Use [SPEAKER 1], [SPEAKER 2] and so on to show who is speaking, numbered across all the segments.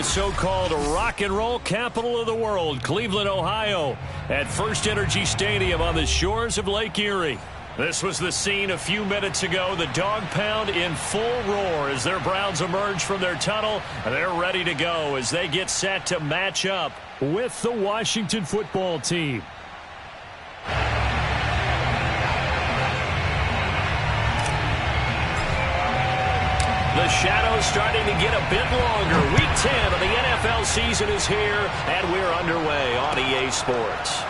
[SPEAKER 1] so-called rock and roll capital of the world, Cleveland, Ohio, at First Energy Stadium on the shores of Lake Erie. This was the scene a few minutes ago. The dog pound in full roar as their Browns emerge from their tunnel. They're ready to go as they get set to match up with the Washington football team. The shadow's starting to get a bit longer. Week 10 of the NFL season is here, and we're underway on EA Sports.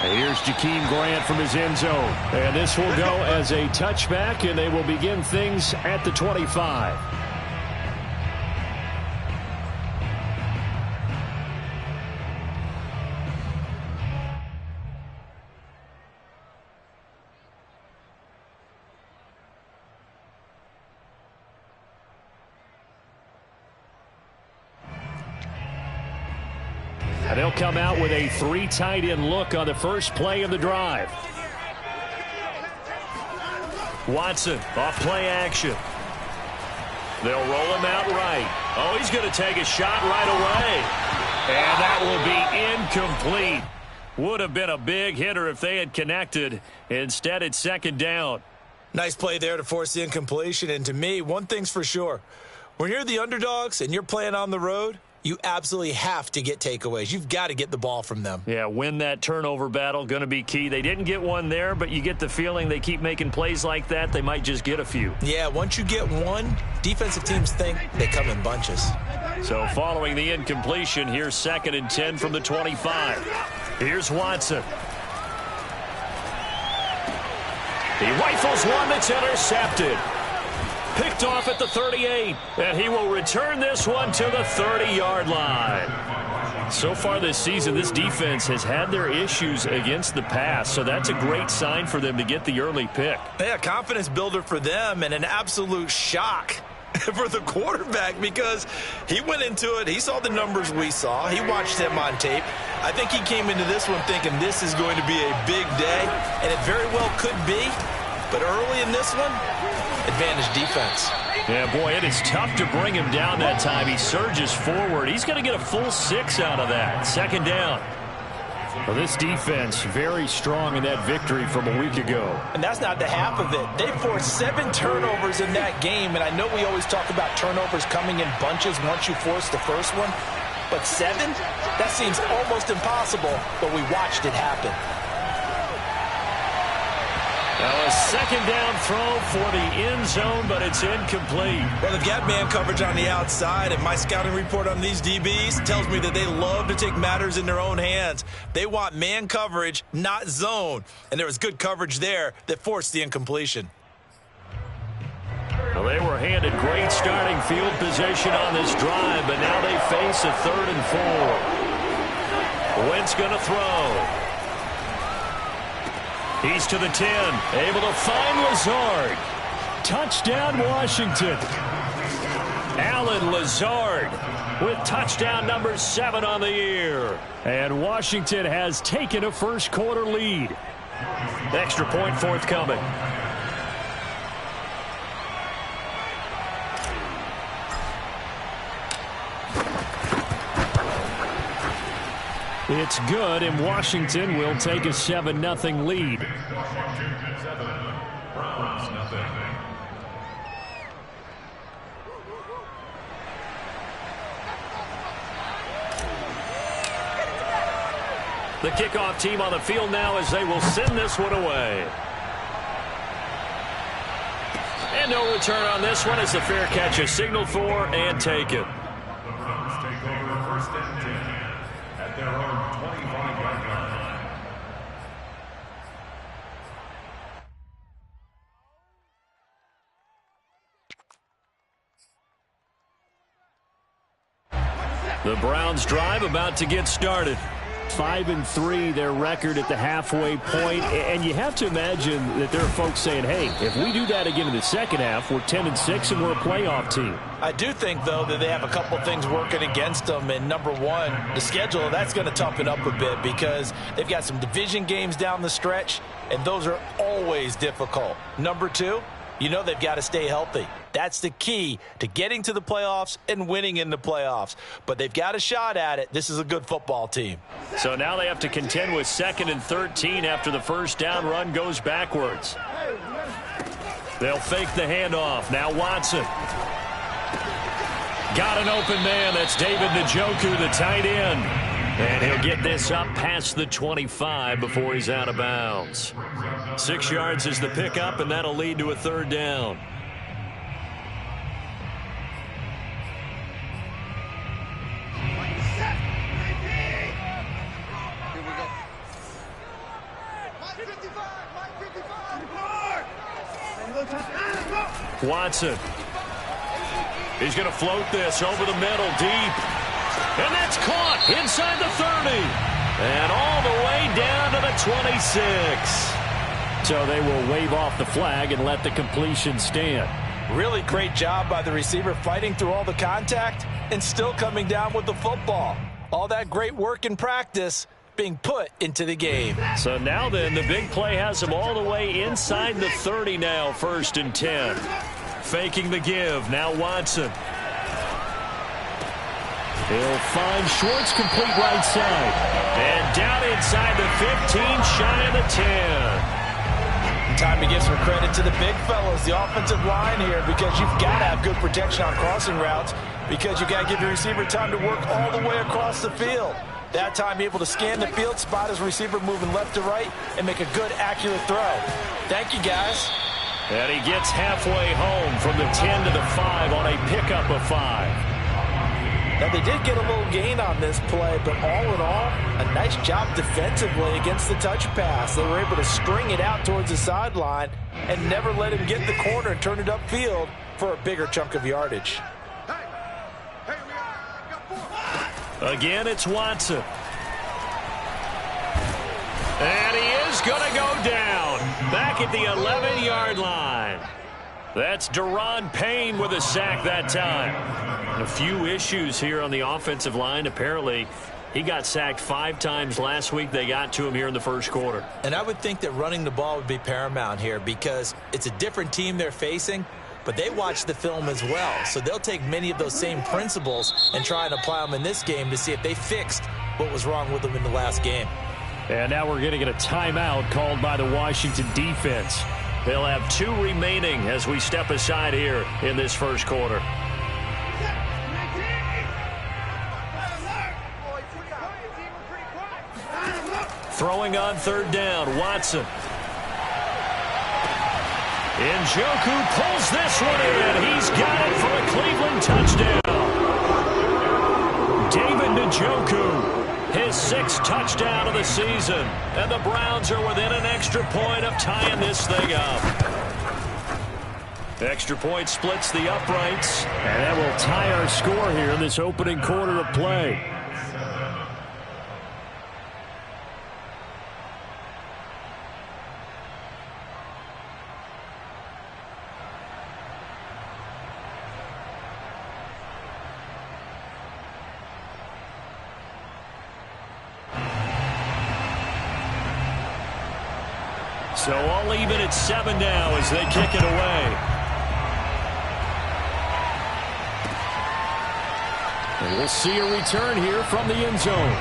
[SPEAKER 1] And here's Jakeem Grant from his end zone. And this will go as a touchback, and they will begin things at the 25. And they'll come out with a 3 tight end look on the first play of the drive. Watson off play action. They'll roll him out right. Oh, he's going to take a shot right away. And that will be incomplete. Would have been a big hitter if they had connected. Instead, it's second down.
[SPEAKER 2] Nice play there to force the incompletion. And to me, one thing's for sure. When you're the underdogs and you're playing on the road, you absolutely have to get takeaways. You've got to get the ball from them.
[SPEAKER 1] Yeah, win that turnover battle, going to be key. They didn't get one there, but you get the feeling they keep making plays like that, they might just get a few.
[SPEAKER 2] Yeah, once you get one, defensive teams think they come in bunches.
[SPEAKER 1] So following the incompletion, here's 2nd and 10 from the 25. Here's Watson. He rifles one that's intercepted. Picked off at the 38, and he will return this one to the 30-yard line. So far this season, this defense has had their issues against the pass, so that's a great sign for them to get the early pick.
[SPEAKER 2] Yeah, confidence builder for them and an absolute shock for the quarterback because he went into it. He saw the numbers we saw. He watched him on tape. I think he came into this one thinking this is going to be a big day, and it very well could be. But early in this one, advantage defense.
[SPEAKER 1] Yeah, boy, it is tough to bring him down that time. He surges forward. He's going to get a full 6 out of that. Second down. Well, this defense very strong in that victory from a week ago.
[SPEAKER 2] And that's not the half of it. They forced 7 turnovers in that game, and I know we always talk about turnovers coming in bunches once you force the first one, but 7? That seems almost impossible, but we watched it happen.
[SPEAKER 1] Now a second down throw for the end zone, but it's incomplete.
[SPEAKER 2] Well, they've got man coverage on the outside, and my scouting report on these DBs tells me that they love to take matters in their own hands. They want man coverage, not zone. And there was good coverage there that forced the incompletion.
[SPEAKER 1] Well, they were handed great starting field position on this drive, but now they face a 3rd and 4. Wentz going to throw. He's to the 10, able to find Lazard. Touchdown, Washington. Allen Lazard with touchdown number 7 on the year. And Washington has taken a first quarter lead. Extra point forthcoming. It's good, and Washington will take a 7-0 lead. The kickoff team on the field now as they will send this one away. And no return on this one as the fair catch is signaled for and taken. The Browns drive about to get started. 5-3 their record at the halfway point, and you have to imagine that there are folks saying, hey, if we do that again in the second half, we're 10-6 and we're a playoff team.
[SPEAKER 2] I do think, though, that they have a couple of things working against them, and number one, the schedule, that's going to toughen up a bit because they've got some division games down the stretch, and those are always difficult. Number two, you know they've got to stay healthy. That's the key to getting to the playoffs and winning in the playoffs. But they've got a shot at it. This is a good football team.
[SPEAKER 1] So now they have to contend with 2nd and 13 after the first down run goes backwards. They'll fake the handoff. Now Watson. Got an open man. That's David Njoku, the tight end. And he'll get this up past the 25 before he's out of bounds. 6 yards is the pickup, and that'll lead to a 3rd down. Watson. He's going to float this over the middle, deep. And that's caught inside the 30. And all the way down to the 26. So they will wave off the flag and let the completion stand.
[SPEAKER 2] Really great job by the receiver fighting through all the contact and still coming down with the football. All that great work in practice being put into the game.
[SPEAKER 1] So now then, the big play has him all the way inside the 30 now, 1st and 10. Faking the give. Now Watson. He'll find Schwartz, complete right side. And down inside the 15, shy of the 10.
[SPEAKER 2] Time to give some credit to the big fellas, the offensive line here, because you've got to have good protection on crossing routes, because you've got to give your receiver time to work all the way across the field. That time able to scan the field, spot his receiver moving left to right, and make a good, accurate throw. Thank you, guys.
[SPEAKER 1] And he gets halfway home from the 10 to the 5 on a pickup of 5.
[SPEAKER 2] Now, they did get a little gain on this play, but all in all, a nice job defensively against the touch pass. They were able to string it out towards the sideline and never let him get the corner and turn it upfield for a bigger chunk of yardage.
[SPEAKER 1] Again, it's Watson. And he is going to go down back at the 11-yard line. That's Daron Payne with a sack that time. A few issues here on the offensive line. Apparently, he got sacked 5 times last week. They got to him here in the first quarter.
[SPEAKER 2] And I would think that running the ball would be paramount here because it's a different team they're facing, but they watch the film as well. So they'll take many of those same principles and try and apply them in this game to see if they fixed what was wrong with them in the last game.
[SPEAKER 1] And now we're going to get a timeout called by the Washington defense. They'll have 2 remaining as we step aside here in this first quarter. Throwing on 3rd down, Watson. Njoku pulls this one in. He's got it for a Cleveland touchdown. David Njoku. His 6th touchdown of the season. And the Browns are within an extra point of tying this thing up. Extra point splits the uprights. And that will tie our score here in this opening quarter of play. So all even at 7 now as they kick it away. And we'll see a return here from the end zone.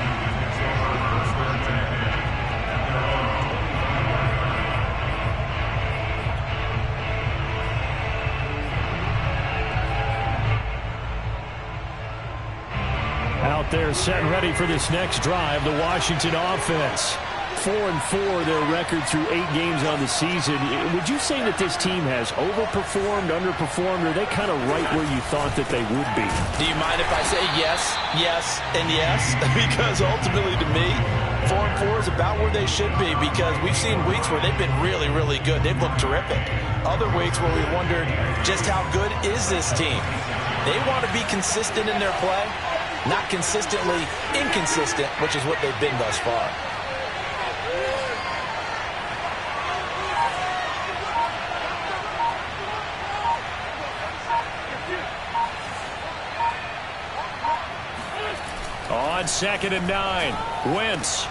[SPEAKER 1] Out there set and ready for this next drive, the Washington offense. 4-4 their record through 8 games on the season. Would you say that this team has overperformed, underperformed, or are they kind of right where you thought that they would be?
[SPEAKER 2] Do you mind if I say yes, yes, and yes? Because ultimately to me, 4-4 is about where they should be because we've seen weeks where they've been really, really good. They've looked terrific. Other weeks where we wondered just how good is this team? They want to be consistent in their play, not consistently inconsistent, which is what they've been thus far.
[SPEAKER 1] On 2nd and 9, Wentz.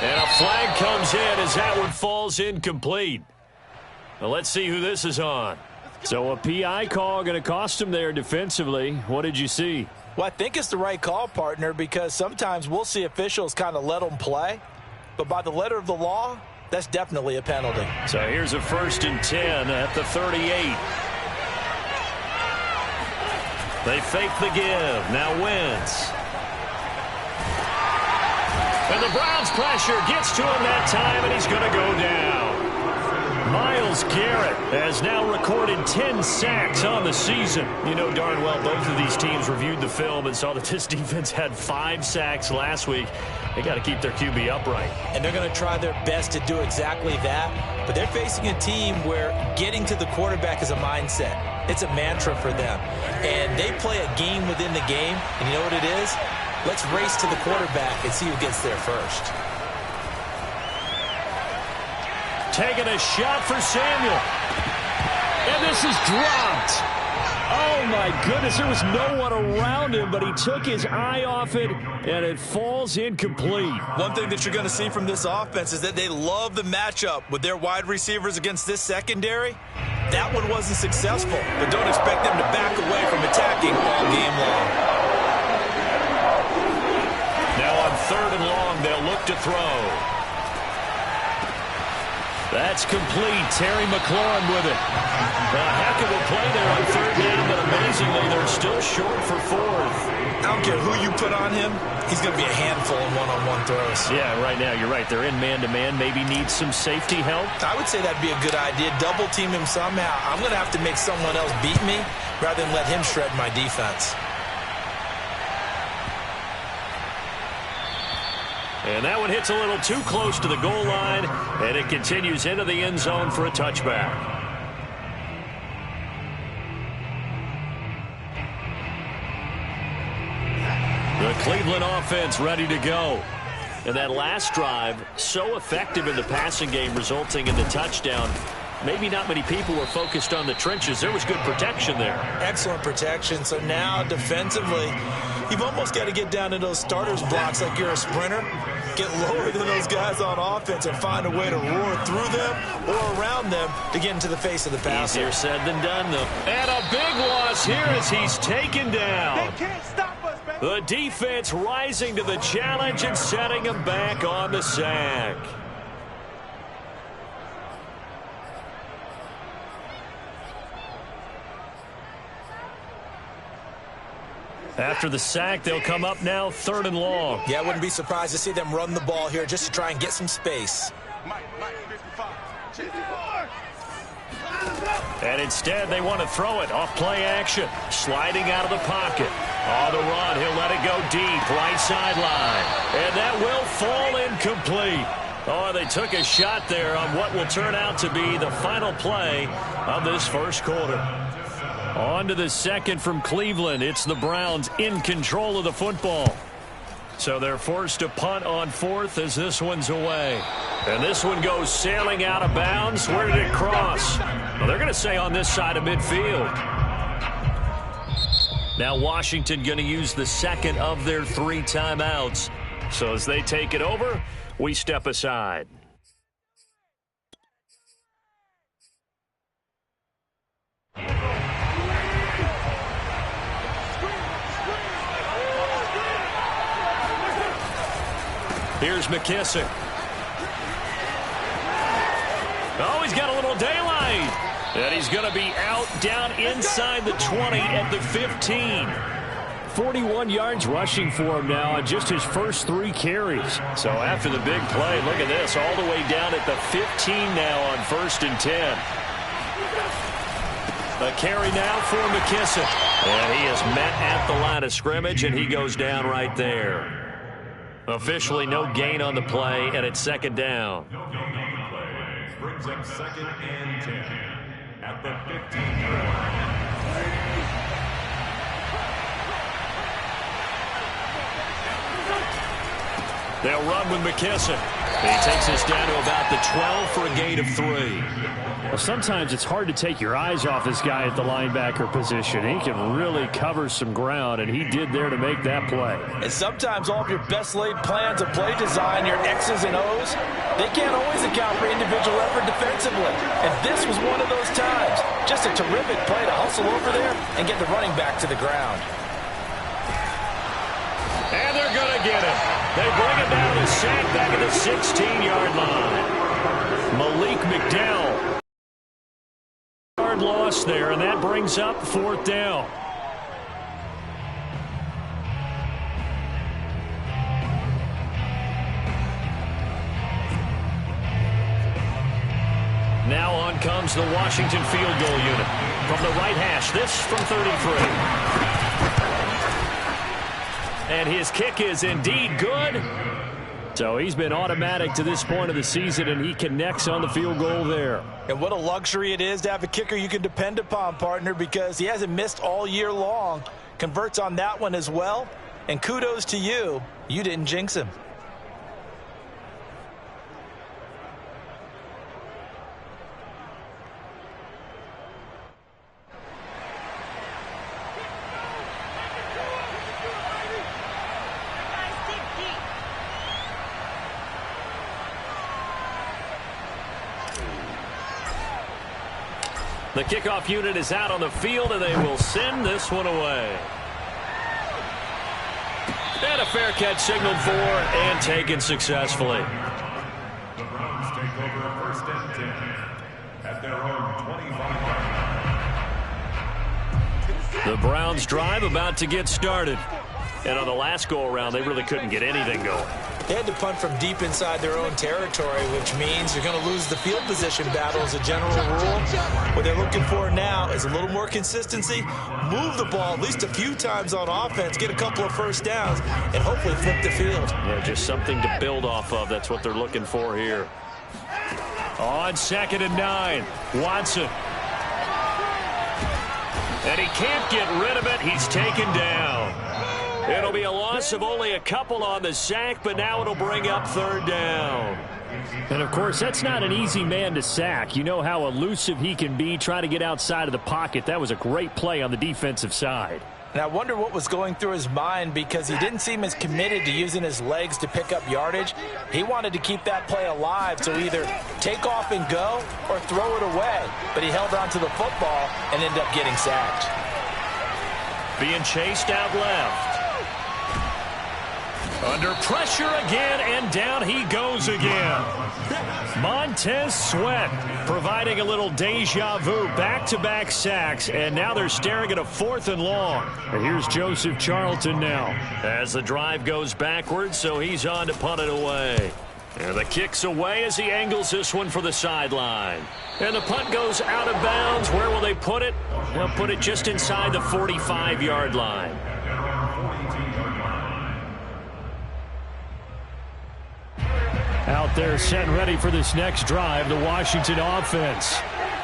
[SPEAKER 1] And a flag comes in as that one falls incomplete. Well, let's see who this is on. So a PI call going to cost him there defensively. What did you see?
[SPEAKER 2] Well, I think it's the right call, partner, because sometimes we'll see officials kind of let them play. But by the letter of the law, that's definitely a penalty.
[SPEAKER 1] So here's a 1st and 10 at the 38. They fake the give. Now Wentz. And the Browns pressure gets to him that time, and he's going to go down. Myles Garrett has now recorded 10 sacks on the season. You know darn well both of these teams reviewed the film and saw that this defense had 5 sacks last week. They got to keep their QB upright.
[SPEAKER 2] And they're going to try their best to do exactly that. But they're facing a team where getting to the quarterback is a mindset. It's a mantra for them. And they play a game within the game. And you know what it is? Let's race to the quarterback and see who gets there first.
[SPEAKER 1] Taking a shot for Samuel. And this is dropped. Oh, my goodness. There was no one around him, but he took his eye off it, and it falls incomplete.
[SPEAKER 2] One thing that you're going to see from this offense is that they love the matchup with their wide receivers against this secondary. That one wasn't successful, but don't expect them to back away from attacking all game long.
[SPEAKER 1] Now on 3rd and long, they'll look to throw. That's complete. Terry McLaurin with it. A heck of a play there on 3rd down, but amazingly, they're still short for 4th.
[SPEAKER 2] I don't care who you put on him. He's going to be a handful in one-on-one throws.
[SPEAKER 1] Yeah, right now, you're right. They're in man-to-man. Maybe needs some safety help.
[SPEAKER 2] I would say that'd be a good idea. Double team him somehow. I'm going to have to make someone else beat me rather than let him shred my defense.
[SPEAKER 1] And that one hits a little too close to the goal line, and it continues into the end zone for a touchback. The Cleveland offense ready to go. And that last drive, so effective in the passing game, resulting in the touchdown. Maybe not many people were focused on the trenches. There was good protection there.
[SPEAKER 2] Excellent protection. So now defensively, you've almost got to get down to those starters blocks like you're a sprinter. Get lower than those guys on offense and find a way to roar through them or around them to get into the face of the passer.
[SPEAKER 1] Easier said than done, though. And a big loss here as he's taken down.
[SPEAKER 3] They can't stop us, man.
[SPEAKER 1] The defense rising to the challenge and setting him back on the sack. After the sack, they'll come up now 3rd and long.
[SPEAKER 2] Yeah, I wouldn't be surprised to see them run the ball here just to try and get some space.
[SPEAKER 1] And instead, they want to throw it off play action. Sliding out of the pocket. On the run, he'll let it go deep, right sideline. And that will fall incomplete. Oh, they took a shot there on what will turn out to be the final play of this first quarter. On to the second from Cleveland. It's the Browns in control of the football. So they're forced to punt on 4th as this one's away. And this one goes sailing out of bounds. Where did it cross? Well, they're going to say on this side of midfield. Now Washington going to use the second of their 3 timeouts. So as they take it over, we step aside. Here's McKissick. Oh, he's got a little daylight. And he's going to be out down inside the 20 at the 15. 41 yards rushing for him now on just his first 3 carries. So after the big play, look at this, all the way down at the 15 now on 1st and 10. A carry now for McKissick. And he is met at the line of scrimmage, and he goes down right there. Officially no gain on the play, and it's 2nd down.
[SPEAKER 4] No gain on the play. Brings up 2nd and 10 at the 15-yard line.
[SPEAKER 1] They'll run with McKissick. He takes us down to about the 12 for a gain of 3.
[SPEAKER 3] Well, sometimes it's hard to take your eyes off this guy at the linebacker position. He can really cover some ground, and he did there to make that play.
[SPEAKER 2] And sometimes all of your best laid plans of play design, your X's and O's, they can't always account for individual effort defensively. And this was one of those times. Just a terrific play to hustle over there and get the running back to the ground.
[SPEAKER 1] And they're going to get it. They bring it down to sack back at the 16-yard line. Malik McDowell. Yard loss there, and that brings up 4th down. Now on comes the Washington field goal unit. From the right hash, this from 33. And his kick is indeed good. So he's been automatic to this point of the season, and he connects on the field goal there.
[SPEAKER 2] And what a luxury it is to have a kicker you can depend upon, partner, because he hasn't missed all year long. Converts on that one as well. And kudos to you. You didn't jinx him.
[SPEAKER 1] The kickoff unit is out on the field, and they will send this one away. And a fair catch signaled for and taken successfully.
[SPEAKER 4] The Browns take over 1st and 10 at their own 25-yard line.
[SPEAKER 1] The Browns drive about to get started. And on the last go-around, they really couldn't get anything going.
[SPEAKER 2] They had to punt from deep inside their own territory, which means you're going to lose the field position battle as a general rule. What they're looking for now is a little more consistency, move the ball at least a few times on offense, get a couple of first downs, and hopefully flip the field.
[SPEAKER 1] Yeah, just something to build off of. That's what they're looking for here. On 2nd and 9, Watson. And he can't get rid of it. He's taken down. It'll be a loss of only a couple on the sack, but now it'll bring up 3rd down.
[SPEAKER 3] And, of course, that's not an easy man to sack. You know how elusive he can be, try to get outside of the pocket. That was a great play on the defensive side.
[SPEAKER 2] And I wonder what was going through his mind, because he didn't seem as committed to using his legs to pick up yardage. He wanted to keep that play alive, so either take off and go or throw it away. But he held on to the football and ended up getting sacked.
[SPEAKER 1] Being chased out left. Under pressure again, and down he goes again. Montez Sweat providing a little deja vu, back-to-back sacks, and now they're staring at a 4th and long.
[SPEAKER 3] And here's Joseph Charlton now.
[SPEAKER 1] As the drive goes backwards, so he's on to punt it away. And the kick's away as he angles this one for the sideline. And the punt goes out of bounds. Where will they put it? They'll put it just inside the 45-yard line.
[SPEAKER 3] Out there set and ready for this next drive, the Washington offense.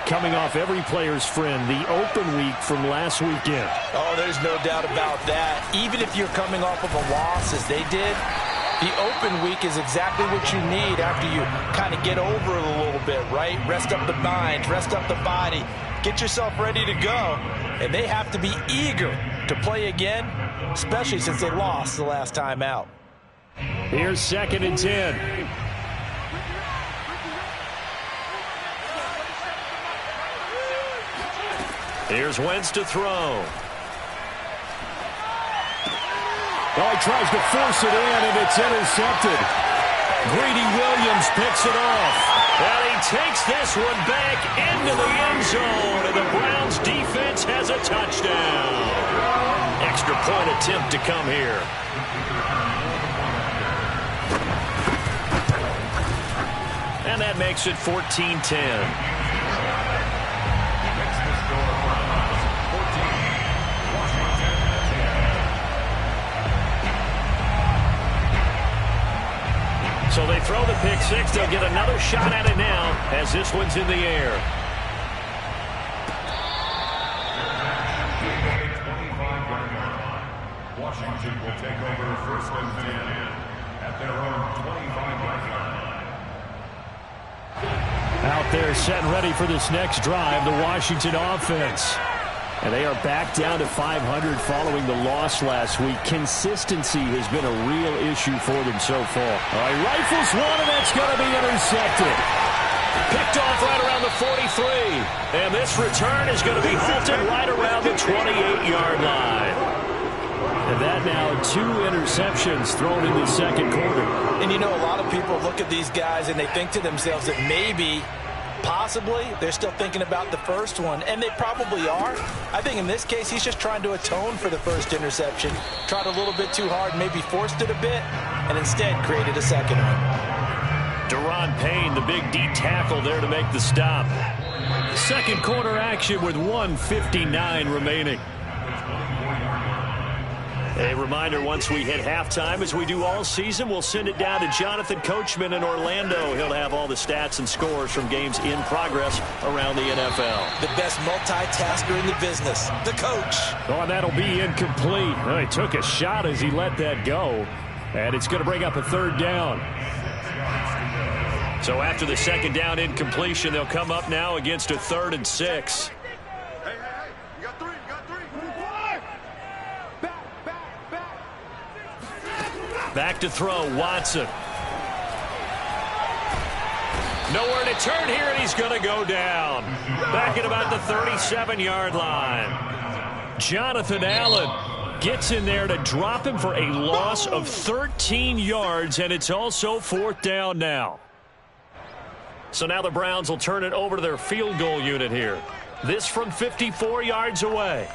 [SPEAKER 3] Coming off every player's friend, the open week from last weekend.
[SPEAKER 2] Oh, there's no doubt about that. Even if you're coming off of a loss as they did, the open week is exactly what you need after you kind of get over it a little bit, right? Rest up the mind, rest up the body, get yourself ready to go. And they have to be eager to play again, especially since they lost the last time out.
[SPEAKER 3] Here's 2nd and 10.
[SPEAKER 1] Here's Wentz to throw.
[SPEAKER 3] Oh, he tries to force it in, and it's intercepted.
[SPEAKER 1] Greedy Williams picks it off. And he takes this one back into the end zone, and the Browns defense has a touchdown. Extra point attempt to come here. And that makes it 14-10. So they throw the pick six. They'll get another shot at it now as this one's in the air.
[SPEAKER 4] Washington will take over 1st and 10 at their own 25-yard line.
[SPEAKER 3] Out there set and ready for this next drive, the Washington offense. And they are back down to 500 following the loss last week. Consistency has been a real issue for them so far. All right, rifles one, and that's going to be intercepted.
[SPEAKER 1] Picked off right around the 43. And this return is going to be halted right around the 28-yard line.
[SPEAKER 3] And that now 2 interceptions thrown in the second quarter.
[SPEAKER 2] And you know, a lot of people look at these guys and they think to themselves that maybe, possibly, they're still thinking about the first one. And they probably are. I think in this case, he's just trying to atone for the first interception. Tried a little bit too hard, maybe forced it a bit, and instead created a second one.
[SPEAKER 1] Deron Payne, the big D tackle there to make the stop.
[SPEAKER 3] Second quarter action with 1:59 remaining.
[SPEAKER 1] A reminder, once we hit halftime, as we do all season, we'll send it down to Jonathan Coachman in Orlando. He'll have all the stats and scores from games in progress around the NFL.
[SPEAKER 2] The best multitasker in the business, the coach.
[SPEAKER 3] Oh, and that'll be incomplete. Oh, he took a shot as he let that go. And it's going to bring up a third down.
[SPEAKER 1] So after the second down incompletion, they'll come up now against a 3rd and 6.
[SPEAKER 4] You got three.
[SPEAKER 1] Back to throw, Watson. Nowhere to turn here, and he's going to go down. Back at about the 37-yard line. Jonathan Allen gets in there to drop him for a loss of 13 yards, and it's also 4th down now. So now the Browns will turn it over to their field goal unit here. This from 54 yards away.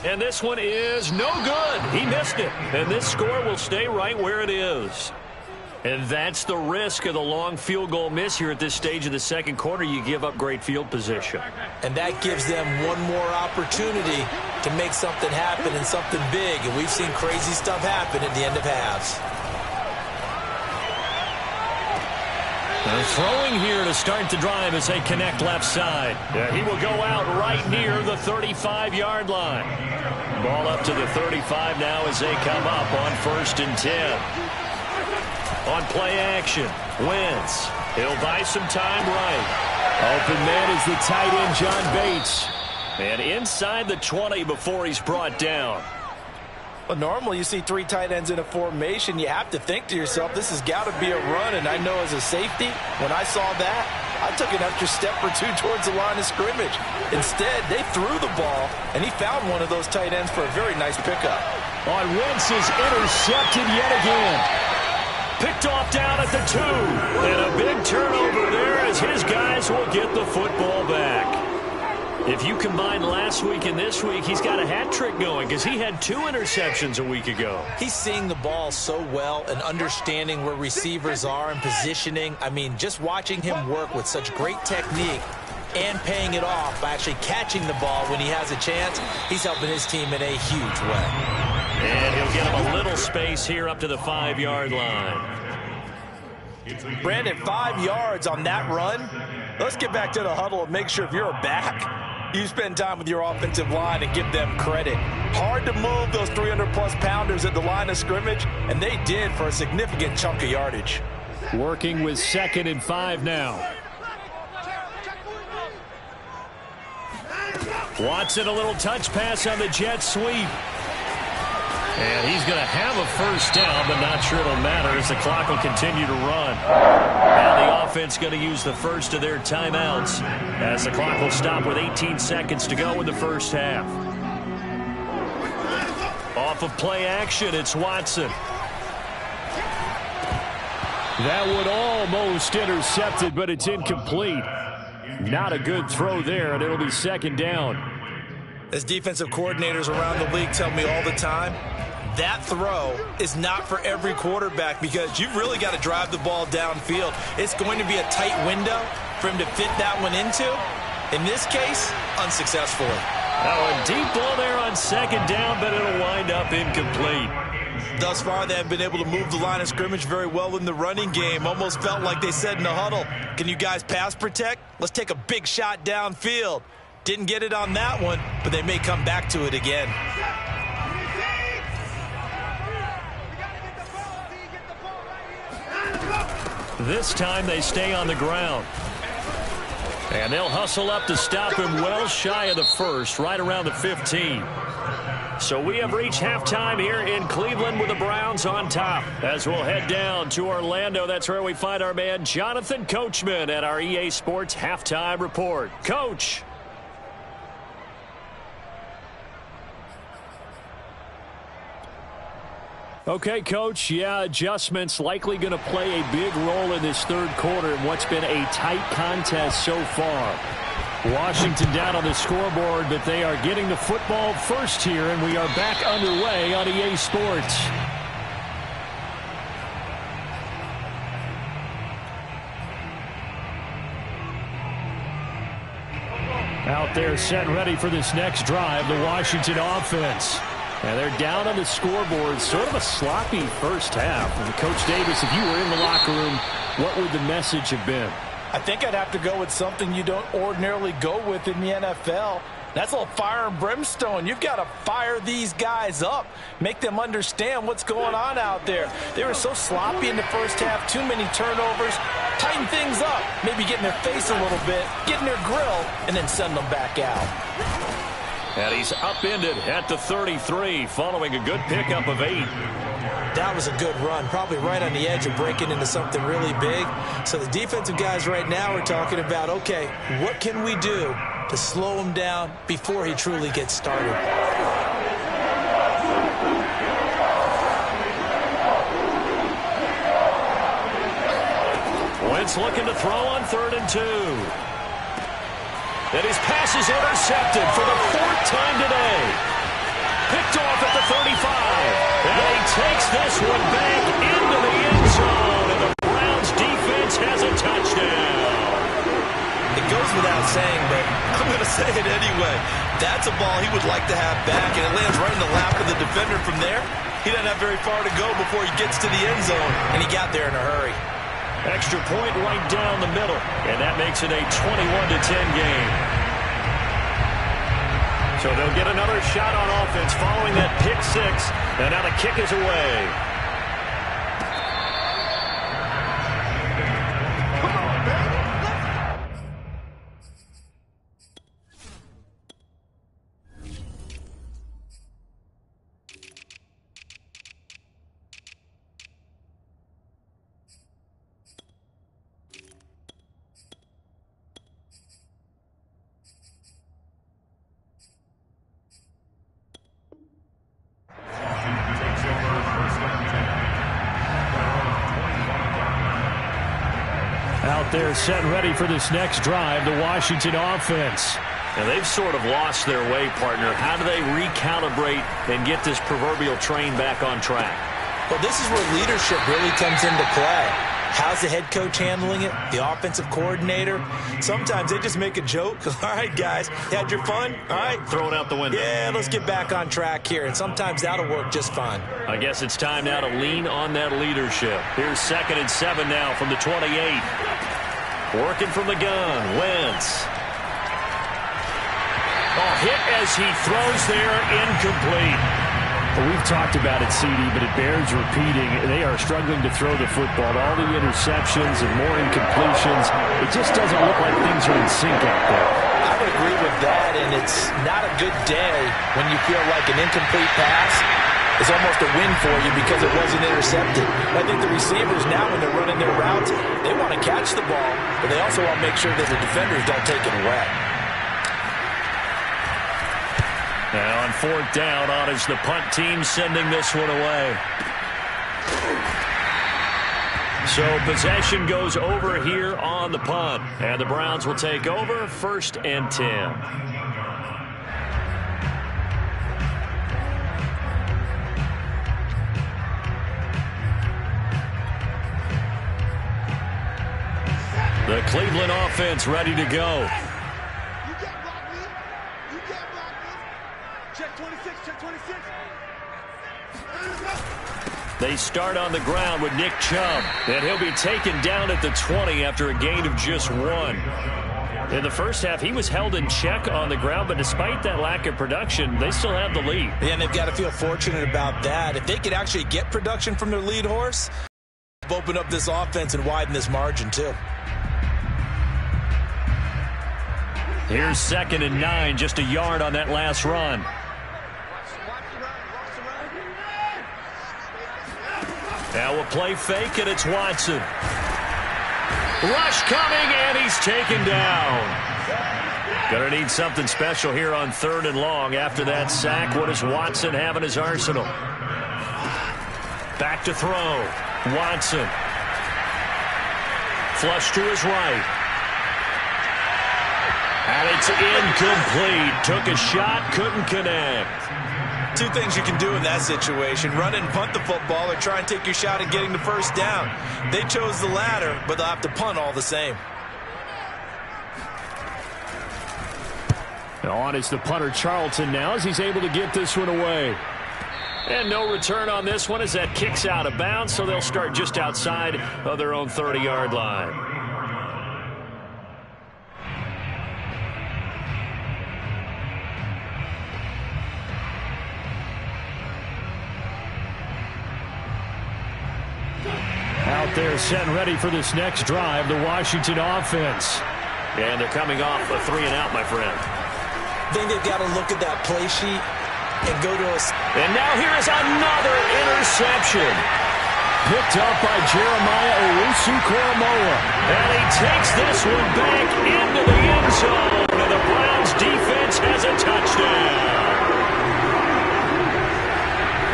[SPEAKER 1] And this one is no good. He missed it. And this score will stay right where it is. And that's the risk of the long field goal miss here at this stage of the second quarter. You give up great field position.
[SPEAKER 2] And that gives them one more opportunity to make something happen and something big. And we've seen crazy stuff happen at the end of halves.
[SPEAKER 1] They're throwing here to start the drive as they connect left side. He will go out right near the 35-yard line. Ball up to the 35 now as they come up on 1st and 10. On play action, Wentz. He'll buy some time right.
[SPEAKER 3] Open man is the tight end, John Bates.
[SPEAKER 1] And inside the 20 before he's brought down.
[SPEAKER 2] Well, normally you see 3 tight ends in a formation. You have to think to yourself, this has got to be a run. And I know as a safety, when I saw that, I took an extra step or 2 towards the line of scrimmage. Instead, they threw the ball, and he found one of those tight ends for a very nice pickup.
[SPEAKER 3] On Wentz is intercepted yet again.
[SPEAKER 1] Picked off down at the 2. And a big turnover there as his guys will get the football back. If you combine last week and this week, he's got a hat trick going because he had 2 interceptions a week ago.
[SPEAKER 2] He's seeing the ball so well and understanding where receivers are and positioning. I mean, just watching him work with such great technique and paying it off by actually catching the ball when he has a chance, he's helping his team in a huge way.
[SPEAKER 1] And he'll get him a little space here up to the 5-yard line.
[SPEAKER 2] Brandon, 5 yards on that run. Let's get back to the huddle and make sure if you're a back, you spend time with your offensive line and give them credit. Hard to move those 300-plus pounders at the line of scrimmage, and they did for a significant chunk of yardage.
[SPEAKER 3] Working with 2nd and 5 now.
[SPEAKER 1] Watson, a little touch pass on the jet sweep. And he's going to have a 1st down, but not sure it'll matter as the clock will continue to run. Now the offense going to use the first of their timeouts as the clock will stop with 18 seconds to go in the first half. Off of play action, it's Watson.
[SPEAKER 3] That would almost intercepted, but it's incomplete. Not a good throw there, and it'll be 2nd down.
[SPEAKER 2] As defensive coordinators around the league tell me all the time, that throw is not for every quarterback because you've really got to drive the ball downfield. It's going to be a tight window for him to fit that one into. In this case, unsuccessfully.
[SPEAKER 1] Oh, a deep ball there on 2nd down, but it'll wind up incomplete.
[SPEAKER 2] Thus far, they have been able to move the line of scrimmage very well in the running game. Almost felt like they said in the huddle, Can you guys pass protect? Let's take a big shot downfield. Didn't get it on that one, but they may come back to it again.
[SPEAKER 1] This time they stay on the ground. And they'll hustle up to stop him well shy of the first, right around the 15. So we have reached halftime here in Cleveland with the Browns on top. As we'll head down to Orlando, that's where we find our man Jonathan Coachman at our EA Sports Halftime Report. Coach. Okay, Coach, adjustments likely going to play a big role in this third quarter in what's been a tight contest so far. Washington down on the scoreboard, but they are getting the football first here, and we are back underway on EA Sports. Out there set and ready for this next drive, the Washington offense. And they're down on the scoreboard, sort of a sloppy first half. And Coach Davis, if you were in the locker room, what would the message have been?
[SPEAKER 2] I think I'd have to go with something you don't ordinarily go with in the NFL. That's a little fire and brimstone. You've got to fire these guys up, make them understand what's going on out there. They were so sloppy in the first half, too many turnovers. Tighten things up, maybe get in their face a little bit, get in their grill, and then send them back out.
[SPEAKER 1] And he's upended at the 33 following a good pickup of 8.
[SPEAKER 2] That was a good run, probably right on the edge of breaking into something really big. So the defensive guys right now are talking about, okay, what can we do to slow him down before he truly gets started?
[SPEAKER 1] Wentz looking to throw on 3rd and 2. And his pass is intercepted for the 4th time today. Picked off at the 35. And he takes this one back into the end zone. And the Browns defense has a touchdown.
[SPEAKER 2] It goes without saying, but I'm going to say it anyway. That's a ball he would like to have back, and it lands right in the lap of the defender from there. He doesn't have very far to go before he gets to the end zone, and he got there in a hurry.
[SPEAKER 1] Extra point right down the middle, and that makes it a 21-10 game. So they'll get another shot on offense following that pick 6, and now the kick is away. They're set and ready for this next drive, the Washington offense. And they've sort of lost their way, partner. How do they recalibrate and get this proverbial train back on track?
[SPEAKER 2] Well, this is where leadership really comes into play. How's the head coach handling it? The offensive coordinator? Sometimes they just make a joke. All right, guys, had your fun? All right.
[SPEAKER 1] Throw it out the window.
[SPEAKER 2] Yeah, let's get back on track here. And sometimes that'll work just fine.
[SPEAKER 1] I guess it's time now to lean on that leadership. Here's 2nd and 7 now from the 28. Working from the gun, Wentz. Oh, hit as he throws there, incomplete.
[SPEAKER 3] Well, we've talked about it, CD, but it bears repeating. They are struggling to throw the football. All the interceptions and more incompletions. It just doesn't look like things are in sync out there.
[SPEAKER 2] I would agree with that, and it's not a good day when you feel like an incomplete pass is almost a win for you because it wasn't intercepted. I think the receivers now, when they're running their routes, they want to catch the ball, but they also want to make sure that the defenders don't take it away.
[SPEAKER 1] Now on 4th down, on is the punt team sending this one away. So possession goes over here on the punt, and the Browns will take over 1st and 10. The Cleveland offense ready to go.
[SPEAKER 5] You can't block me. You can't block me. Check 26, check 26.
[SPEAKER 1] They start on the ground with Nick Chubb, and he'll be taken down at the 20 after a gain of just 1. In the first half, he was held in check on the ground, but despite that lack of production, they still have the lead.
[SPEAKER 2] Yeah, and they've got to feel fortunate about that. If they could actually get production from their lead horse, open up this offense and widen this margin too.
[SPEAKER 1] Here's 2nd and 9, just a yard on that last run. Now we'll play fake, and it's Watson. Rush coming, and he's taken down. Gonna need something special here on 3rd and long. After that sack, what does Watson have in his arsenal? Back to throw. Watson. Flush to his right. And it's incomplete. Took a shot, couldn't connect.
[SPEAKER 2] Two things you can do in that situation: run and punt the football, or try and take your shot at getting the first down. They chose the latter, but they'll have to punt all the same.
[SPEAKER 3] On is the punter Charlton now as he's able to get this one away.
[SPEAKER 1] And no return on this one as that kicks out of bounds, so they'll start just outside of their own 30-yard line.
[SPEAKER 3] Out there set and ready for this next drive, the Washington offense.
[SPEAKER 1] And they're coming off a 3-and-out, my friend.
[SPEAKER 2] I think they've got to look at that play sheet and go to a...
[SPEAKER 1] And now here is another interception.
[SPEAKER 3] Picked up by Jeremiah Owusu-Koramoah.
[SPEAKER 1] And he takes this one back into the end zone. And the Browns defense has a touchdown.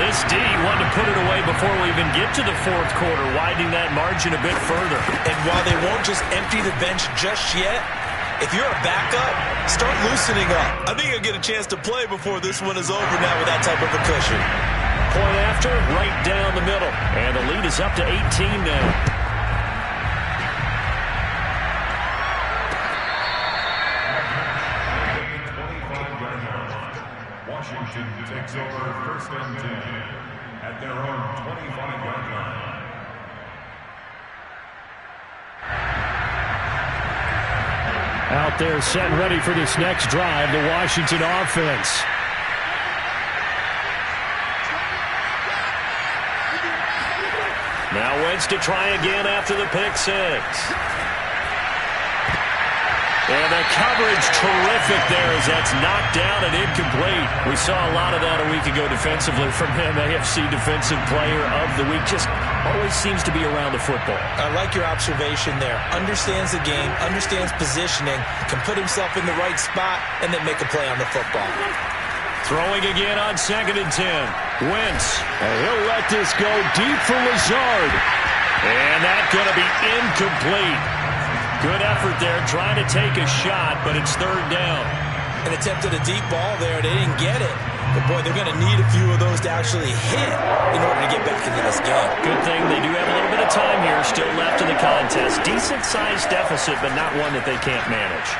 [SPEAKER 1] This D wanted to put it away before we even get to the 4th quarter, widening that margin a bit further.
[SPEAKER 2] And while they won't just empty the bench just yet, if you're a backup, start loosening up. I think you'll get a chance to play before this one is over now with that type of a cushion.
[SPEAKER 1] Point after, right down the middle. And the lead is up to 18 now.
[SPEAKER 4] Washington takes over 1st and 10 at their own 25-yard line.
[SPEAKER 3] Out there set and ready for this next drive, the Washington offense.
[SPEAKER 1] Now Wentz to try again after the pick 6. And the coverage terrific there as that's knocked down and incomplete. We saw a lot of that a week ago defensively from him. AFC Defensive Player of the Week. Just always seems to be around the football.
[SPEAKER 2] I like your observation there. Understands the game, understands positioning, can put himself in the right spot, and then make a play on the football.
[SPEAKER 1] Throwing again on 2nd and 10. Wentz.
[SPEAKER 3] And he'll let this go deep for Lazard.
[SPEAKER 1] And that's going to be incomplete. Good effort there, trying to take a shot, but it's 3rd down.
[SPEAKER 2] An attempt at a deep ball there. They didn't get it. But, boy, they're going to need a few of those to actually hit in order to get back into this game.
[SPEAKER 1] Good thing they do have a little bit of time here still left in the contest. Decent-sized deficit, but not one that they can't manage.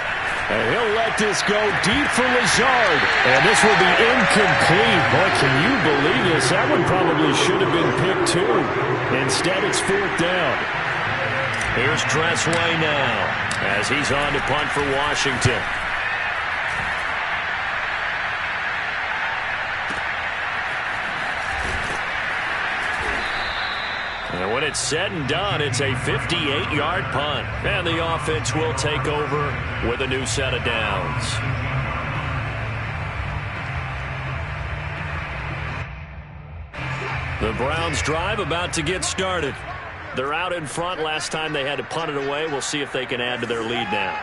[SPEAKER 3] And he'll let this go deep for Lazard. And this will be incomplete. Boy, can you believe this? That one probably should have been picked too. Instead, it's 4th down.
[SPEAKER 1] Here's Dressway now as he's on to punt for Washington. And when it's said and done, it's a 58-yard punt. And the offense will take over with a new set of downs. The Browns drive about to get started. They're out in front. Last time they had to punt it away. We'll see if they can add to their lead now.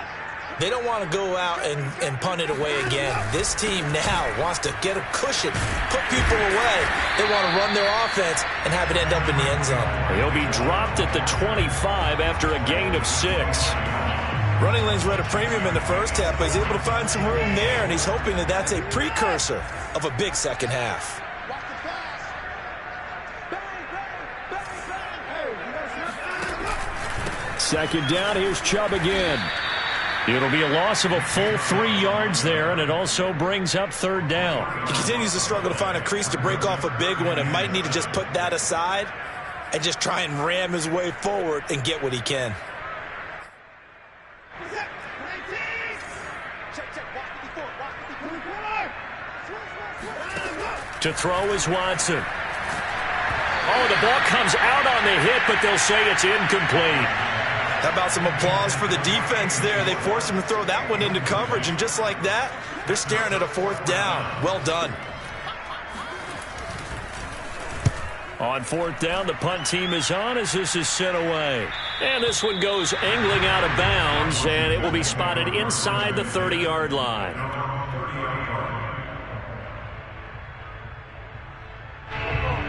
[SPEAKER 2] They don't want to go out and punt it away again. This team now wants to get a cushion, put people away. They want to run their offense and have it end up in the end zone.
[SPEAKER 1] He'll be dropped at the 25 after a gain of 6.
[SPEAKER 2] Running lanes were at a premium in the first half, but he's able to find some room there, and he's hoping that that's a precursor of a big second half.
[SPEAKER 3] Second down, here's Chubb again.
[SPEAKER 1] It'll be a loss of a full 3 yards there, and it also brings up third down.
[SPEAKER 2] He continues to struggle to find a crease to break off a big one and might need to just put that aside and just try and ram his way forward and get what he can.
[SPEAKER 1] To throw is Watson. Oh, the ball comes out on the hit, but they'll say it's incomplete.
[SPEAKER 2] How about some applause for the defense there? They forced him to throw that one into coverage, and just like that, they're staring at a fourth down. Well done.
[SPEAKER 1] On fourth down, the punt team is on as this is sent away. And this one goes angling out of bounds, and it will be spotted inside the 30-yard line.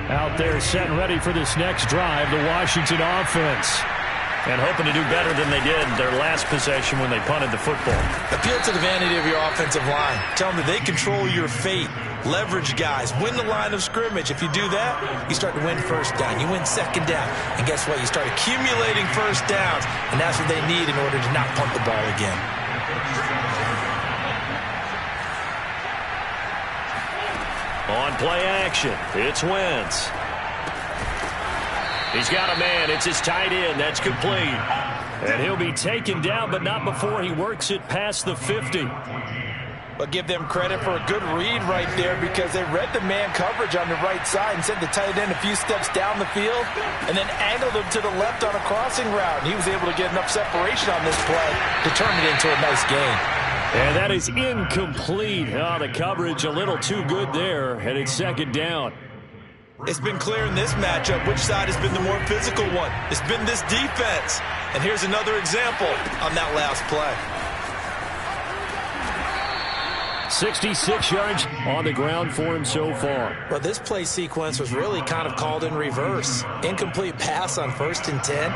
[SPEAKER 1] Out there set and ready for this next drive, the Washington offense. And hoping to do better than they did their last possession when they punted the football.
[SPEAKER 2] Appeal to the vanity of your offensive line. Tell them that they control your fate. Leverage guys. Win the line of scrimmage. If you do that, you start to win first down. You win second down. And guess what? You start accumulating first downs. And that's what they need in order to not punt the ball again.
[SPEAKER 1] On play action, it's Wentz. He's got a man. It's his tight end. That's complete. And he'll be taken down, but not before he works it past the 50.
[SPEAKER 2] But give them credit for a good read right there because they read the man coverage on the right side and sent the tight end a few steps down the field and then angled him to the left on a crossing route. And he was able to get enough separation on this play to turn it into a nice gain.
[SPEAKER 1] And that is incomplete. Oh, the coverage a little too good there, and it's second down.
[SPEAKER 2] It's been clear in this matchup which side has been the more physical one. It's been this defense. And here's another example on that last play.
[SPEAKER 1] 66 yards on the ground for him so far.
[SPEAKER 2] Well, this play sequence was really kind of called in reverse. Incomplete pass on 1st and 10.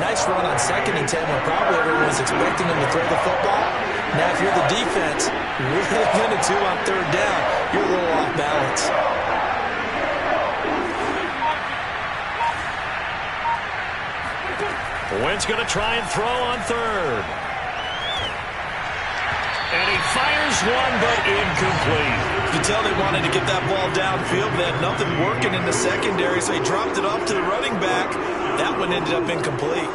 [SPEAKER 2] Nice run on 2nd and 10 when probably everyone was expecting him to throw the football. Now, if you're the defense, really limited to on 3rd down, you're a little off balance.
[SPEAKER 1] Wentz going to try and throw on 3rd. And he fires one, but incomplete.
[SPEAKER 2] You can tell they wanted to get that ball downfield, but they had nothing working in the secondary, so he dropped it off to the running back. That one ended up incomplete.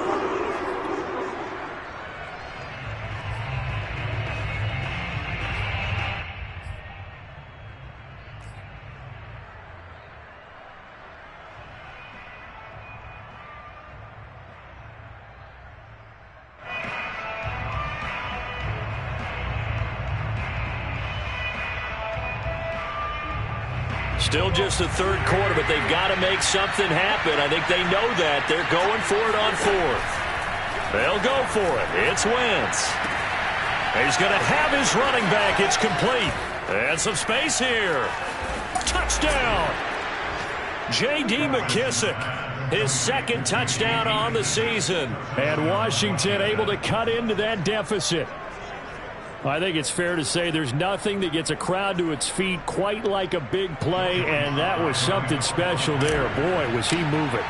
[SPEAKER 1] Still just the 3rd quarter, but they've got to make something happen. I think they know that. They're going for it on 4th. They'll go for it. It's Wentz. He's going to have his running back. It's complete. And some space here. Touchdown. J.D. McKissick. His 2nd touchdown on the season. And Washington able to cut into that deficit. I think it's fair to say there's nothing that gets a crowd to its feet quite like a big play, and that was something special there. Boy, was he moving.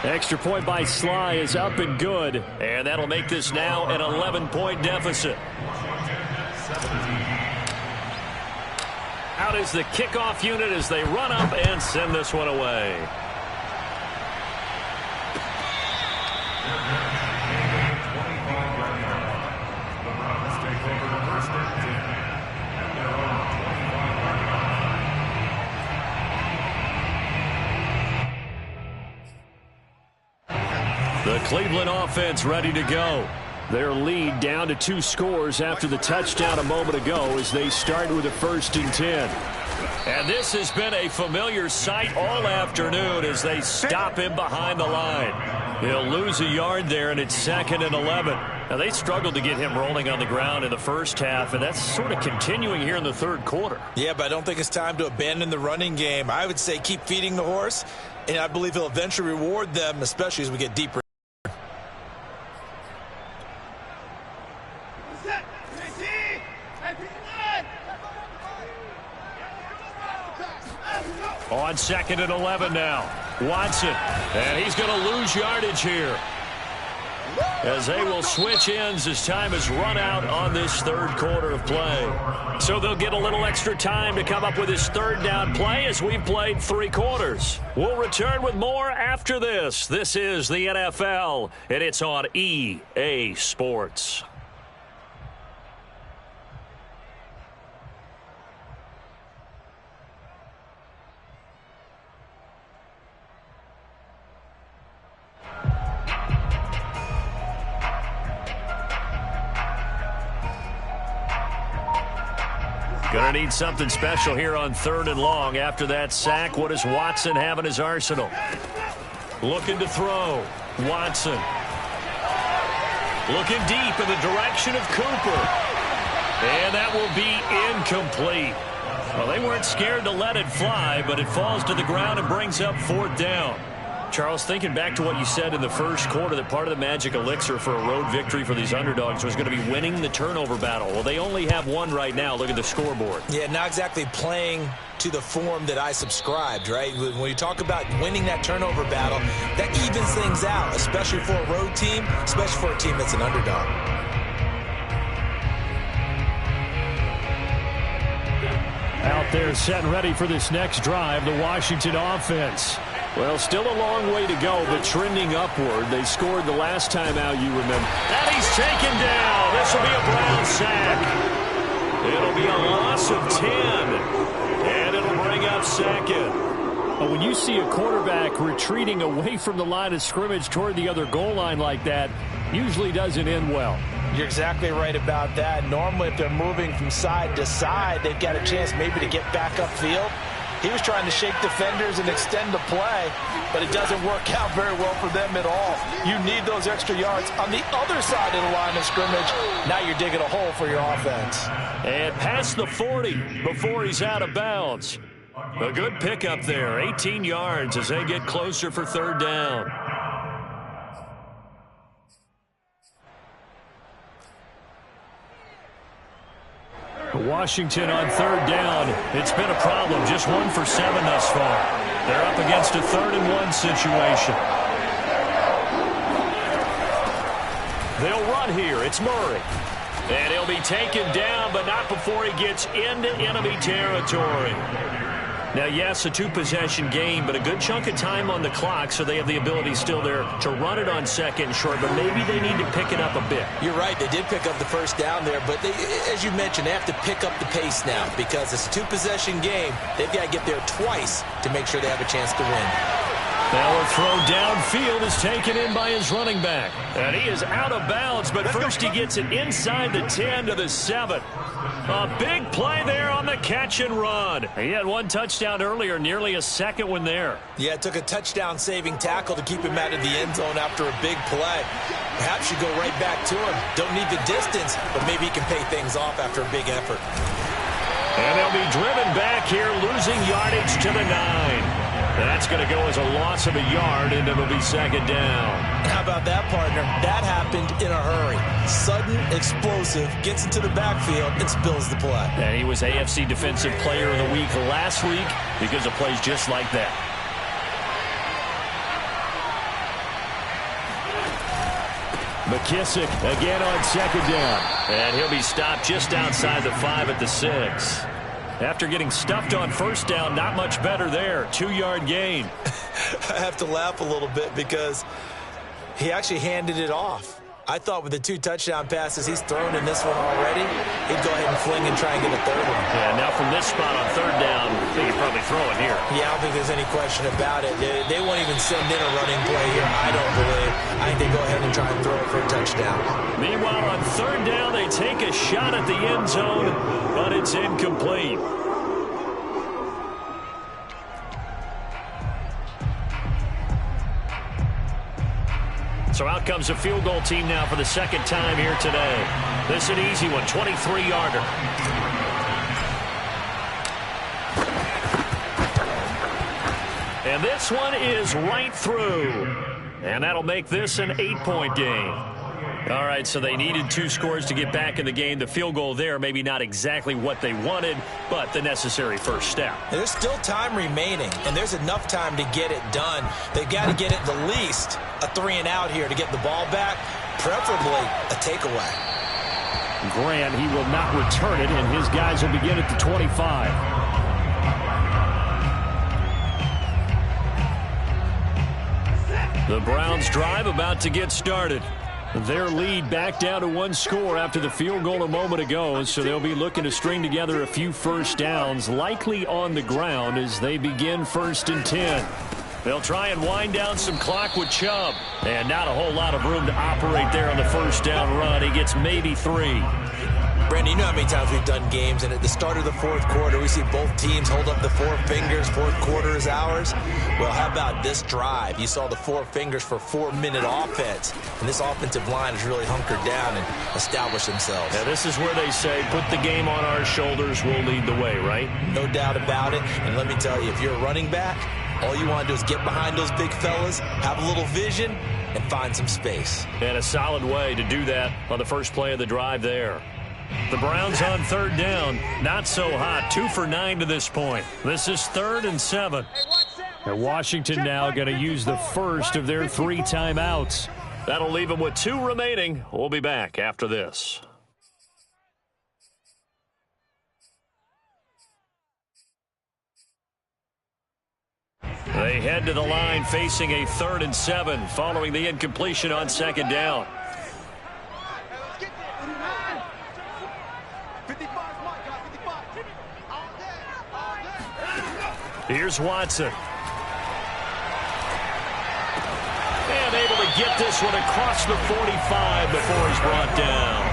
[SPEAKER 1] Extra point by Sly is up and good, and that'll make this now an 11-point deficit. Out is the kickoff unit as they run up and send this one away. The Cleveland offense ready to go. Their lead down to 2 scores after the touchdown a moment ago as they start with a 1st and 10. And this has been a familiar sight all afternoon as they stop him behind the line. He'll lose a yard there, and it's 2nd and 11. Now, they struggled to get him rolling on the ground in the first half, and that's sort of continuing here in the 3rd quarter.
[SPEAKER 2] Yeah, but I don't think it's time to abandon the running game. I would say keep feeding the horse, and I believe he'll eventually reward them, especially as we get deeper.
[SPEAKER 1] On 2nd and 11 now. Watson, and he's going to lose yardage here, as they will switch ends as time has run out on this third quarter of play. So they'll get a little extra time to come up with his third down play as we've played 3 quarters. We'll return with more after this. This is the NFL, and it's on EA Sports. Going to need something special here on 3rd and long. After that sack, what does Watson have in his arsenal? Looking to throw. Watson. Looking deep in the direction of Cooper. And that will be incomplete. Well, they weren't scared to let it fly, but it falls to the ground and brings up 4th down. Charles, thinking back to what you said in the first quarter, that part of the magic elixir for a road victory for these underdogs was going to be winning the turnover battle. Well, they only have one right now. Look at the scoreboard.
[SPEAKER 2] Yeah, not exactly playing to the form that I subscribed, right? When you talk about winning that turnover battle, that evens things out, especially for a road team, especially for a team that's an underdog.
[SPEAKER 3] Out there set and ready for this next drive, the Washington offense. Well, still a long way to go, but trending upward. They scored the last time out, you remember.
[SPEAKER 1] And he's taken down. This will be a Brown sack. It'll be a loss of 10. And it'll bring up 2nd.
[SPEAKER 3] But when you see a quarterback retreating away from the line of scrimmage toward the other goal line like that, usually doesn't end well.
[SPEAKER 2] You're exactly right about that. Normally, if they're moving from side to side, they've got a chance maybe to get back upfield. He was trying to shake defenders and extend the play, but it doesn't work out very well for them at all. You need those extra yards on the other side of the line of scrimmage. Now you're digging a hole for your offense.
[SPEAKER 1] And past the 40 before he's out of bounds. A good pickup there, 18 yards as they get closer for 3rd down.
[SPEAKER 3] Washington on 3rd down.
[SPEAKER 1] It's been a problem. Just 1 for 7 thus far. They're up against a 3rd and 1 situation. They'll run here. It's Murray. And he'll be taken down, but not before he gets into enemy territory. Now, yes, a 2-possession game, but a good chunk of time on the clock, so they have the ability still there to run it on 2nd and short, but maybe they need to pick it up a bit.
[SPEAKER 2] You're right. They did pick up the 1st down there, but they, as you mentioned, they have to pick up the pace now because it's a 2-possession game. They've got to get there twice to make sure they have a chance to win.
[SPEAKER 1] Now a throw downfield is taken in by his running back. And he is out of bounds, but first he gets it inside the 10 to the 7. A big play there on the catch and run. He had 1 touchdown earlier, nearly a 2nd one there.
[SPEAKER 2] Yeah, it took a touchdown-saving tackle to keep him out of the end zone after a big play. Perhaps you go right back to him. Don't need the distance, but maybe he can pay things off after a big effort.
[SPEAKER 1] And they'll be driven back here, losing yardage to the 9. That's going to go as a loss of a yard, and it'll be 2nd down.
[SPEAKER 2] How about that, partner? That happened in a hurry. Sudden, explosive, gets into the backfield, and spills the play.
[SPEAKER 1] And he was AFC Defensive Player of the Week last week because of plays just like that.
[SPEAKER 3] McKissick again on 2nd down.
[SPEAKER 1] And he'll be stopped just outside the 5 at the 6. After getting stuffed on 1st down, not much better there. 2-yard gain.
[SPEAKER 2] I have to laugh a little bit because he actually handed it off. I thought with the 2 touchdown passes he's thrown in this one already, he'd go ahead and fling and try and get a 3rd one.
[SPEAKER 1] Yeah, now from this spot on 3rd down, they can probably throw it here.
[SPEAKER 2] Yeah, I don't think there's any question about it. They won't even send in a running play here, I don't believe. I think they go ahead and try and throw it for a touchdown.
[SPEAKER 1] Meanwhile, on 3rd down, they take a shot at the end zone, but it's incomplete. So out comes a field goal team now for the 2nd time here today. This is an easy one, 23-yarder. And this one is right through. And that'll make this an 8-point game. All right, so they needed 2 scores to get back in the game. The field goal there, maybe not exactly what they wanted, but the necessary first step.
[SPEAKER 2] There's still time remaining, and there's enough time to get it done. They've got to get it the least a 3-and-out here to get the ball back, preferably a takeaway.
[SPEAKER 3] Grant, he will not return it, and his guys will begin at the 25.
[SPEAKER 1] The Browns drive about to get started. Their lead back down to 1 score after the field goal a moment ago, so they'll be looking to string together a few first downs, likely on the ground as they begin 1st and 10. They'll try and wind down some clock with Chubb, and not a whole lot of room to operate there on the first down run. He gets maybe 3.
[SPEAKER 2] Brandon, you know how many times we've done games, and at the start of the 4th quarter, we see both teams hold up the 4 fingers, 4th quarter is ours. Well, how about this drive? You saw the 4 fingers for 4-minute offense, and this offensive line has really hunkered down and established themselves.
[SPEAKER 1] Now, this is where they say, put the game on our shoulders, we'll lead the way, right?
[SPEAKER 2] No doubt about it, and let me tell you, if you're a running back, all you want to do is get behind those big fellas, have a little vision, and find some space.
[SPEAKER 1] And a solid way to do that on the first play of the drive there. The Browns on 3rd down. Not so hot. 2 for 9 to this point. This is 3rd and 7.
[SPEAKER 3] And Washington now going to use the first of their 3 timeouts.
[SPEAKER 1] That'll leave them with 2 remaining. We'll be back after this. They head to the line facing a 3rd and 7 following the incompletion on 2nd down. Here's Watson. And able to get this one across the 45 before he's brought down.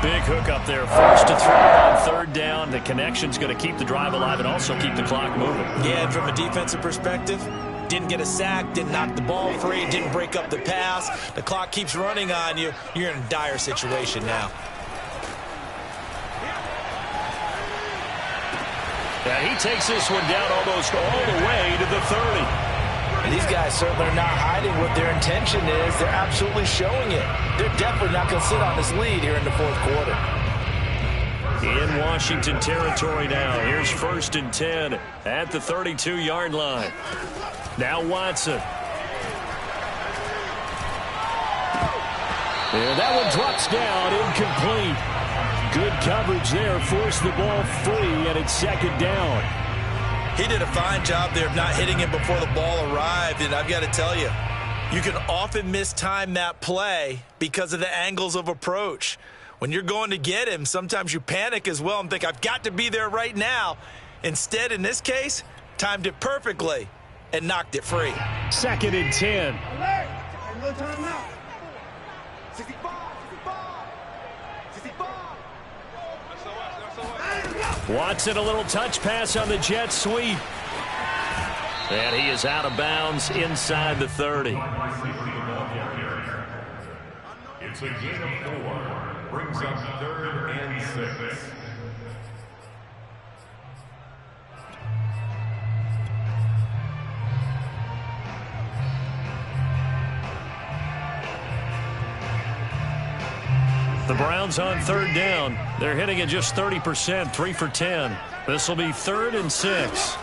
[SPEAKER 1] Big hook up there. First to throw on 3rd down. The connection's going to keep the drive alive and also keep the clock moving.
[SPEAKER 2] Yeah, and from a defensive perspective, didn't get a sack, didn't knock the ball free, didn't break up the pass. The clock keeps running on you. You're in a dire situation now.
[SPEAKER 1] And he takes this one down almost all the way to the 30.
[SPEAKER 2] And these guys certainly are not hiding what their intention is. They're absolutely showing it. They're definitely not going to sit on this lead here in the 4th quarter.
[SPEAKER 1] In Washington territory now. Here's 1st and 10 at the 32-yard line. Now Watson.
[SPEAKER 3] And that one drops down, incomplete. Good coverage there, forced the ball free, and it's 2nd down.
[SPEAKER 2] He did a fine job there of not hitting him before the ball arrived, and I've got to tell you, you can often mistime that play because of the angles of approach. When you're going to get him, sometimes you panic as well and think, I've got to be there right now. Instead, in this case, timed it perfectly and knocked it free.
[SPEAKER 3] 2nd and 10.
[SPEAKER 1] Watson, a little touch pass on the jet sweep. And he is out of bounds inside the 30.
[SPEAKER 4] It's a gain of 4. Brings up 3rd and 6.
[SPEAKER 1] The Browns on 3rd down. They're hitting at just 30%, 3 for 10. This will be 3rd and 6.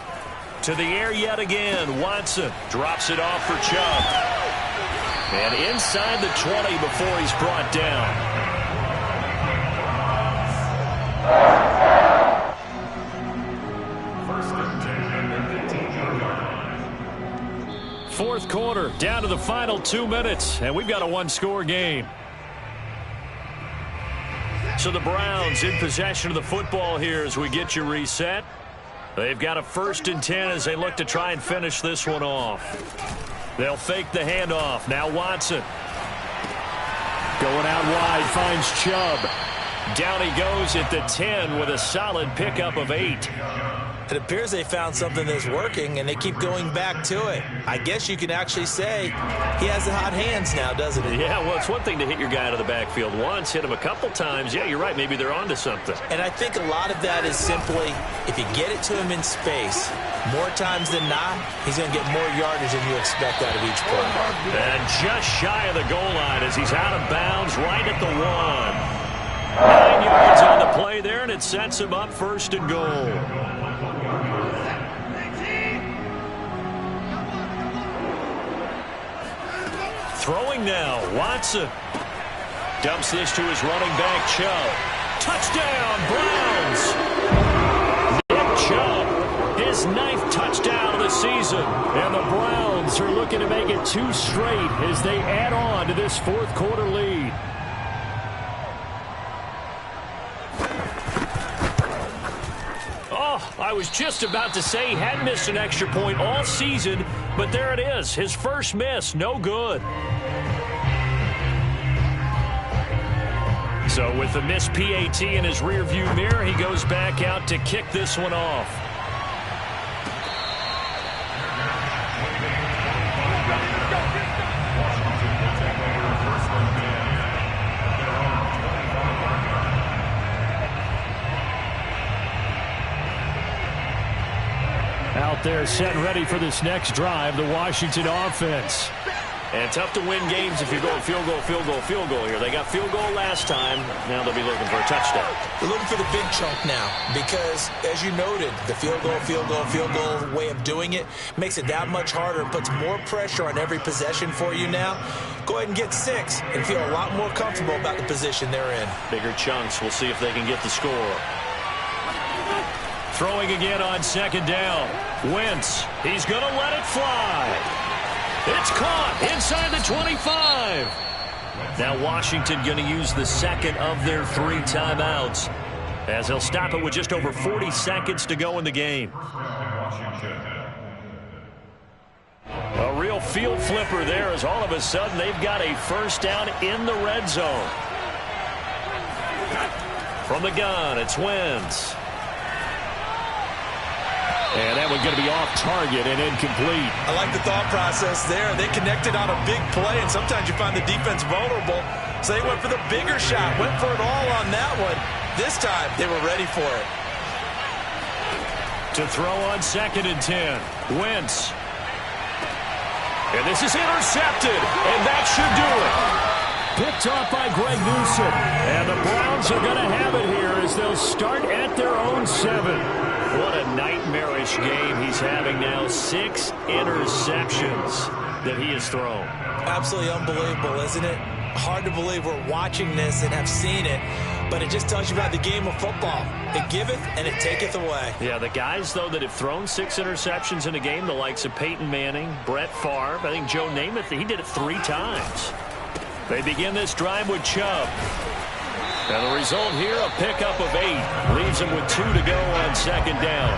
[SPEAKER 1] To the air yet again. Watson drops it off for Chubb. And inside the 20 before he's brought down.
[SPEAKER 4] First and 10.
[SPEAKER 1] 4th quarter, down to the final 2 minutes, and we've got a 1-score game. So the Browns in possession of the football here as we get you reset. They've got a 1st and 10 as they look to try and finish this one off. They'll fake the handoff. Now Watson.
[SPEAKER 3] Going out wide, finds Chubb.
[SPEAKER 1] Down he goes at the 10 with a solid pickup of 8.
[SPEAKER 2] It appears they found something that's working, and they keep going back to it. I guess you can actually say he has the hot hands now, doesn't he?
[SPEAKER 1] Yeah, well, it's one thing to hit your guy out of the backfield once, hit him a couple times. Yeah, you're right. Maybe they're onto something.
[SPEAKER 2] And I think a lot of that is simply if you get it to him in space, more times than not, he's going to get more yardage than you expect out of each play.
[SPEAKER 1] And just shy of the goal line as he's out of bounds right at the 1. 9 yards on the play there, and it sets him up 1st and goal. Throwing now, Watson. Dumps this to his running back, Chubb. Touchdown, Browns! Nick Chubb, his 9th touchdown of the season. And the Browns are looking to make it 2 straight as they add on to this 4th quarter lead. Oh, I was just about to say he hadn't missed an extra point all season, but there it is. His first miss, no good. So with the missed PAT in his rearview mirror, he goes back out to kick this one off. Out there set and ready for this next drive, the Washington offense. And tough to win games if you're going field goal, field goal, field goal here. They got field goal last time. Now they'll be looking for a touchdown.
[SPEAKER 2] They're looking for the big chunk now because, as you noted, the field goal, field goal, field goal way of doing it makes it that much harder and puts more pressure on every possession for you now. Go ahead and get 6 and feel a lot more comfortable about the position they're in.
[SPEAKER 1] Bigger chunks. We'll see if they can get the score. Throwing again on 2nd down. Wentz. He's going to let it fly. It's caught inside the 25. Now Washington going to use the 2nd of their 3 timeouts as they'll stop it with just over 40 seconds to go in the game. A real field flipper there as all of a sudden they've got a 1st down in the red zone. From the gun, it's Wentz. And that one's going to be off target and incomplete.
[SPEAKER 2] I like the thought process there. They connected on a big play, and sometimes you find the defense vulnerable. So they went for the bigger shot, went for it all on that one. This time, they were ready for it.
[SPEAKER 1] To throw on 2nd and 10. Wentz. And this is intercepted, and that should do it. Picked off by Greg Newsome. And the Browns are going to have it here as they'll start at their own 7. What a nightmarish game he's having now. 6 interceptions that he has thrown.
[SPEAKER 2] Absolutely unbelievable, isn't it? Hard to believe we're watching this and have seen it, but it just tells you about the game of football. It giveth and it taketh away.
[SPEAKER 1] Yeah, the guys, though, that have thrown 6 interceptions in a game, the likes of Peyton Manning, Brett Favre, I think Joe Namath, he did it 3 times. They begin this drive with Chubb. And the result here, a pickup of 8. Leaves them with 2 to go on 2nd down.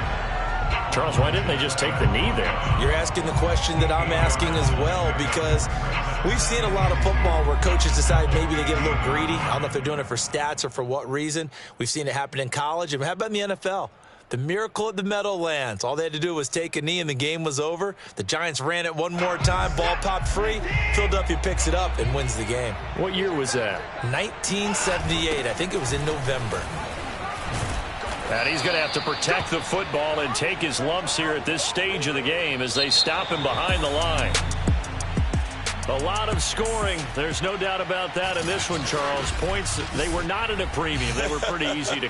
[SPEAKER 1] Charles, why didn't they just take the knee there?
[SPEAKER 2] You're asking the question that I'm asking as well, because we've seen a lot of football where coaches decide maybe they get a little greedy. I don't know if they're doing it for stats or for what reason. We've seen it happen in college. And how about in the NFL? The miracle at the Meadowlands. All they had to do was take a knee and the game was over. The Giants ran it one more time. Ball popped free. Philadelphia picks it up and wins the game.
[SPEAKER 1] What year was that?
[SPEAKER 2] 1978. I think it was in November.
[SPEAKER 1] And he's going to have to protect the football and take his lumps here at this stage of the game as they stop him behind the line. A lot of scoring. There's no doubt about that in this one, Charles. Points, they were not at a premium. They were pretty easy to